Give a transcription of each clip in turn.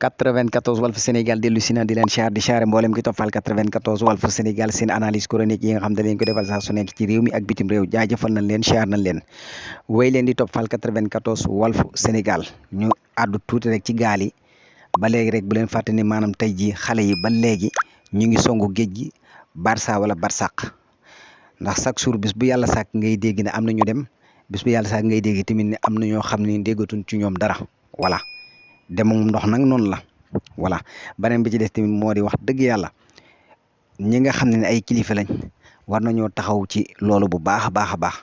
94 Walf Sénégal dellu si na di leen siyaar di siyaare mboolem ki toppal 94 Walf Sénégal seen analyse chronique yi nga xam ne leen ko defal saa su nekk ci réew mi ak bitim réew jaajëfal nañ leen siyaar nañ leen wéy leen di toppal 94 Walf Sénégal ñu àddu tuuti rek ci gaal yi ba léegi rek bu leen fàtte ni maanaam tey ji xale yi ba léegi ñu ngi songu géej gi Barça wala Barsaq ndax chaque jour bis bu yàlla sàkk ngay dégg ne am na ñu dem bis bu yàlla sàkk ngay dégg tamit ne am na ñoo xam ne déggatuñ ci ñoom dara voilà demum ndox nag noonu la voilà beneen bi ci des tamit moo di wax dëgg yàlla ñi nga xam ne ay kilifa lañ war nañoo taxaw ci loolu bu baax a baax a baax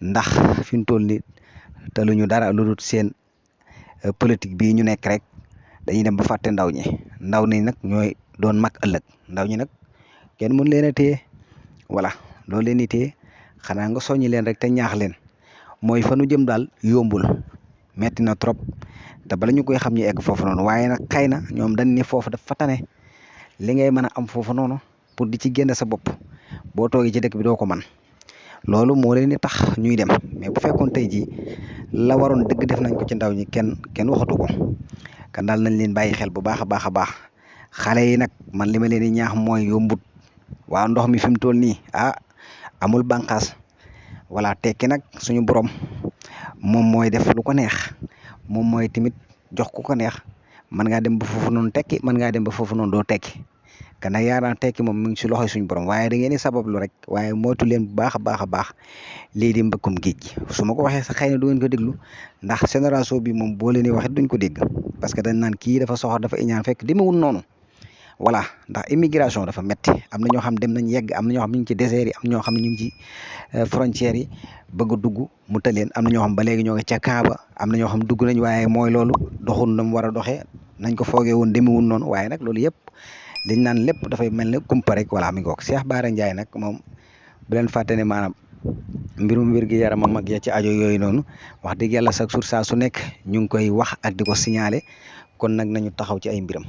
ndax fi mu toll ni te lu ñu dara lu dul seen politique bii ñu nekk rek dañuy dem ba fàtte ndaw ñi nag ñooy doon mag ëllëg ndaw ñi nag kenn mën leen a téye voilà loolu leen di téye xanaa nga soññi leen rek te ñaax leen mooy fa nu jëm daal yombul metti na trop te bala ñu koy xam ñu egg foofu noonu waaye nag xëy na ñoom dañ ni foofu dafa tane li ngay mën a am foofu noonu pour di ci génn sa bopp boo toogee ci dëkk bi doo ko man loolu moo leen di tax ñuy dem mais bu fekkoon tey jii la waroon dëgg def nañ ko ci ndaw ñi kenn waxatu ko kan daal nañ leen bàyyi xel bu baax a baax a baax xale yi nag man li ma leen di ñaax mooy yombut waaw ndox mi fi mu toll nii amul bànqaas voilà tekki nag suñu borom moom mooy def lu ko neex moom mooy tamit jox ku ko neex mën ngaa dem ba foofu noonu tekki mën ngaa dem ba foofu noonu doo tekki kan nag yaa daan tekki moom mu ngi si loxoy suñu borom waaye da ngeen di sabablu rek waaye moytu leen bu baax a baax a baax lii di mbëkkum géej gi su ma ko waxee sax xëy na du ngeen ko déglu ndax génération bi moom boo leen di waxee duñ ko dégg parce que dañ naan kii dafa soxor dafa iñaan fekk demewul noonu voilà ndax immigration dafa metti am na ñoo xam dem nañ yegg am na ñoo xam ñu ngi ci désert yi am ñoo xam ne ñu ngi ci frontières yi bëgg a dugg mu tëleen am na ñoo xam ba léegi ñoo ngi ca Kaaba am na ñoo xam dugg nañ waaye mooy loolu doxul na mu war a doxee nañ ko foogee woon demewul noonu waaye nag loolu yëpp dañ naan lépp dafay mel ne kumpa rek voilà mi ngoog Cheikh Bara Ndiaye nag moom bu leen fàtte ne maanaam mbirum wér gi yaramam mag ya ci ajo yooyu noonu wax dëgg yàlla chaque jour saa su nekk ñu ngi koy wax ak di ko signaler kon nag nañu taxaw ci ay mbiram